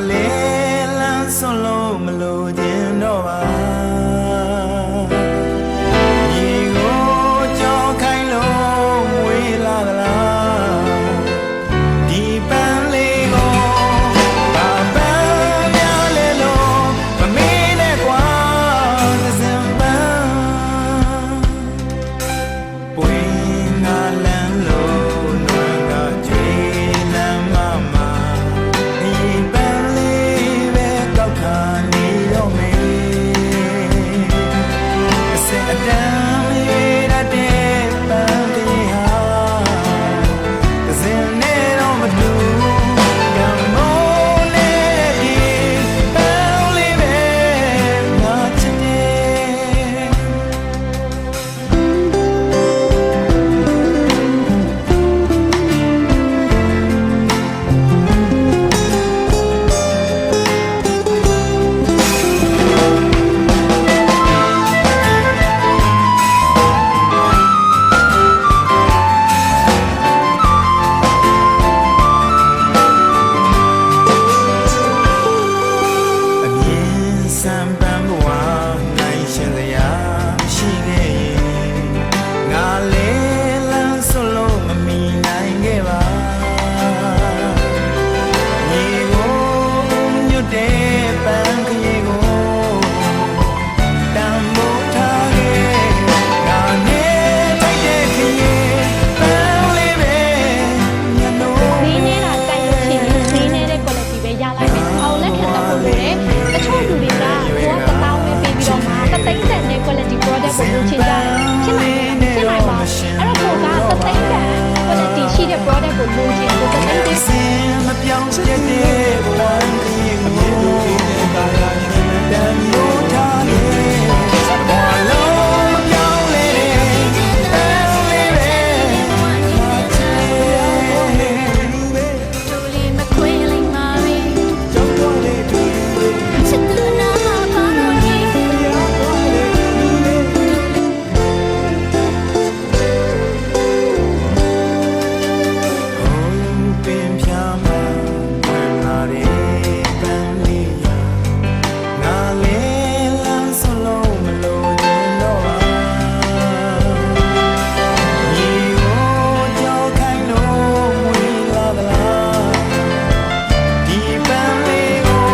လေလန်းစွန့်လို့မလို့ခြင်းတော့ပါညီကိုကြောက်ခိုင်းလို့ဝေးလာသလားဒီပန်းလေးကိုဘာပန်းများလဲလို့မမေးနဲ့ကွာသစင်ပန်းပွင့်ငါလန်းလို့နွယ်ကကြွေးလမ်းမမှာဒီပန်းလေးပဲကောက်ခါနေတော့မေအစအတမ်းလေးရတဲ့ပန်းလေးဟာသစင်နဲ့တော့မတူကံမိုးနဲ့ဒီပန်းလေးပဲငါချစ်တယ်အမြင်စံပန်းဘဝနိုင်ရှင်စရာရှိခဲ့ရင်ငါလေလန်းစွန့်လို့မမီနိုင်ခဲ့ပါညီကိုညွတ်တဲ့ပန်းကလေးကိုတန်ဖိုးထားခဲ့ငါနဲ့တိုက်တဲ့ခရီးပန်းလေးပဲညနိုး ဈေးနေတာကြိုက်လို့ရှိရင်ဈေးနေတဲ့ quality ပဲရလိုက်မယ်။အောင်လက်ခံတော့လို့လေတချို့လူတွေကကိုကတောင်းပဲပေးပြီးတော့မှတသိန်းတန်တဲ့ quality product ကိုလိုချင်ကြတယ်။ဖြစ်နိုင်ပါအဲ့တော့ကိုကတသိန်းတန် quality ရှိတဲ့ product ကိုလိုချင်ကိုတသိန်းတန် စင်မပြောင်းတဲ့ပန်းကလေးကိုတန်ဖိုးထားခဲ့ဘာလို့မပြောင်းလဲပန်းလေးပဲငါချစ်တယ်တူလီမခွေးလေးမာရီချစ်သူနာပါလို့ဒီပင်ဖြာမှာဝင်လာတဲ့ပန်းလေးရာငါလေလန်းစွန့်လို့မလို့ခြင်းတော့ပါညီကိုကြောက်ခိုင်းလို့ဝေးလာသလားဒီပန်းလေးကို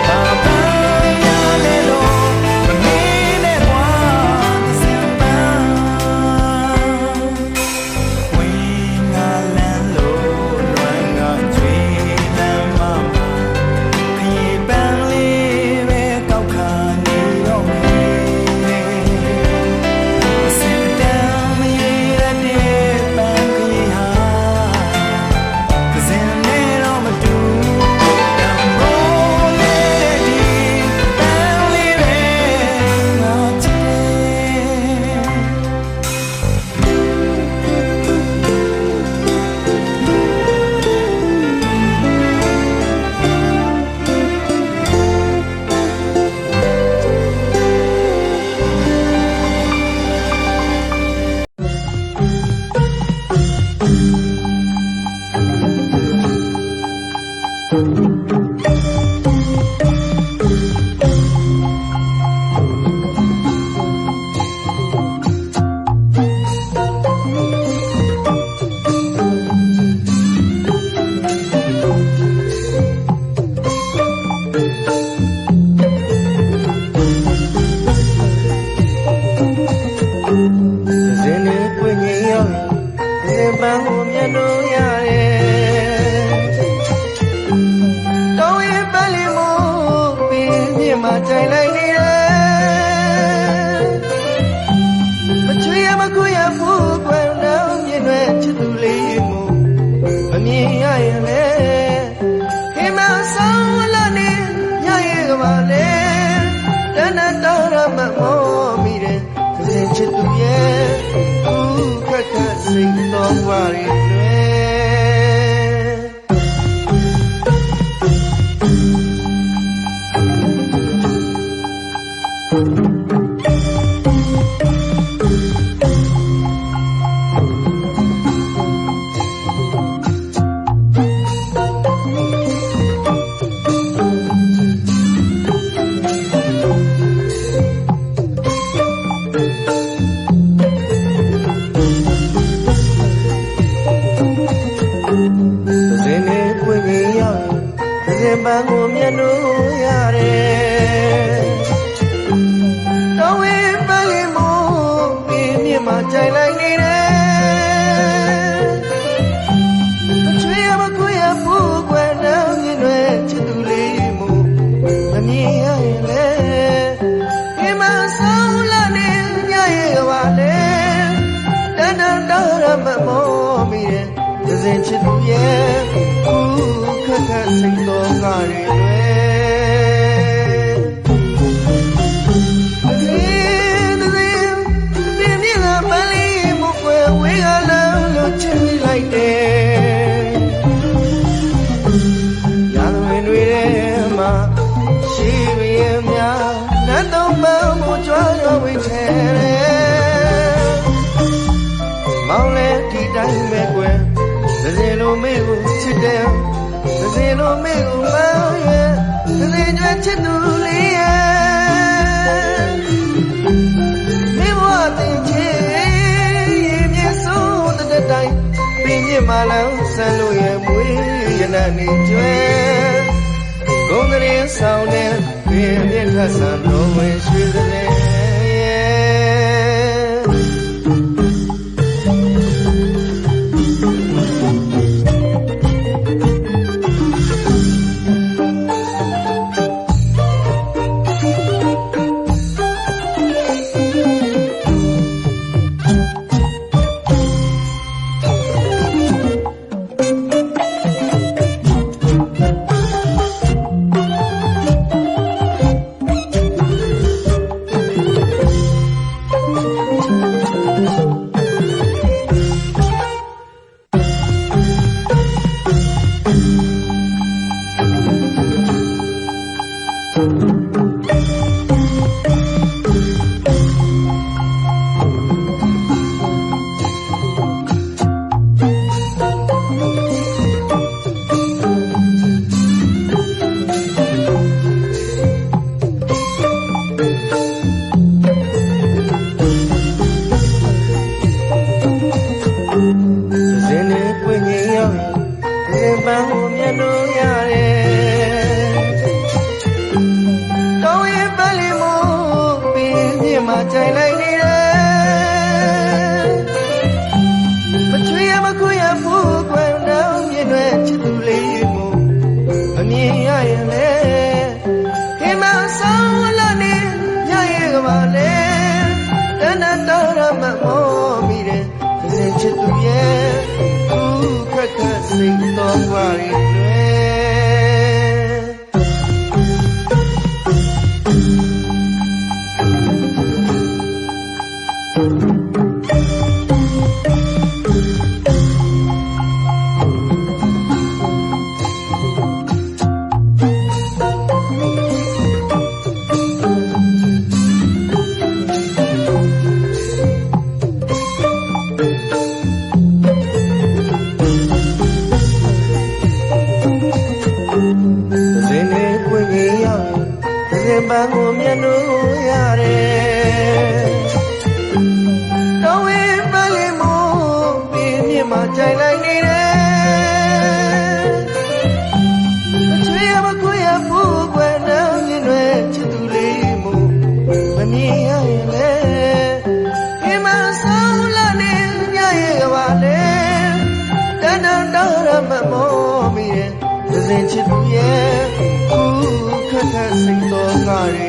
ဘာပန်းရလဲလို့မမေးနဲ့ကွာသစင်ပန်းဝင်ငါလန်းလို့နွယ်ကကြွေးလမ်းမမှာခရီးပန်းလေးပဲကောက်ခါနေတော့မေအစင်တမ်းမရတဲ့ပန်းကလေးဟာသစင်နဲ့တော့မတူကံမိုးနဲ့ဒီပန်းလေးပဲငါချစ်တယ်ဇင်းလေးပွင့်ငင်ရောက်ရင်ပန်းကိုမျက်နှာရတယ် ပွင့်ရင်ရောက်ရင်စဉ်ပန်းကိုမျက်နှာရတယ်တောင်းဝဲပန်းလေးမို့ပြင်းမြင့်မှကြိုင်လိုက်နေတယ်အချွေမခွေရဘူးကွယ်နောင်ရင်တွေချစ်သူလေးမို့မမြင်ရရင်လေဒီမှာဆုံးလာနေညရဲ့ပါလေတန်တန်တော်ရမမောမိရဲ့စဉ်ချစ်သူရဲ့ခက်ခက်စိတ်တော်ကတွေလိုက်တယ်ရာလွင်တွေထဲမှာရှိပြီရဲ့များနတ်တော်မမို့ကြွားတော်ဝိထဲတယ်မောင်လဲဒီတိုင်းပဲကွယ်စင်လိုမေကိုချစ်တယ်စင်လိုမေကိုမောင်ရဲ့စင်ကြွချစ်သူလေးရဲ့မေဘဝတင်ချစ်ရင်မြေစိုးတဲ့တိုင်းပြင်းမြင့်မာလောင်ဆန်းလို့ရဲ့မွေးရနနေကျွဲဂုံကလေးဆောင်တဲ့ပြင်းမြင့်ထဆန်းတော်ဝင်ရွှေစလဲပန်းကိုမျက်နှာရတယ်တောင်းရင်ပန်းလေးမို့ပြင်းပြင်းမှကြိုင်လိုက်နေတယ်မချွေရမခွေရဘူးကွယ်နောင်မြင်တွေချစ်သူလေးမို့မမြင်ရရင်လေဒီမှာဆောင်လာနေညရဲ့ကပါလေတဏ္ဍတော်ရမမောမိတယ်စဉ်ချစ်သူရဲ့စိတ်တော်ကွာရီတွေပန်းကိုမျက်နှာရတယ်တောင်းဝဲပန်းလေးမို့ပြင်းမြင့်မှကြိုင်လိုက်နေတယ်အချွေမခွေရဘူးကွယ်နောင်ရင်တွေချစ်သူလေးမို့မမြင်ရရင်လေဒီမှာဆောင်လာနေညရဲ့ကပါလေတန်တန်တော်ရမမောမိရဲ့စဉ်ချစ်သူရဲ့ခက်ခက်စိတ်တော်ကတွေ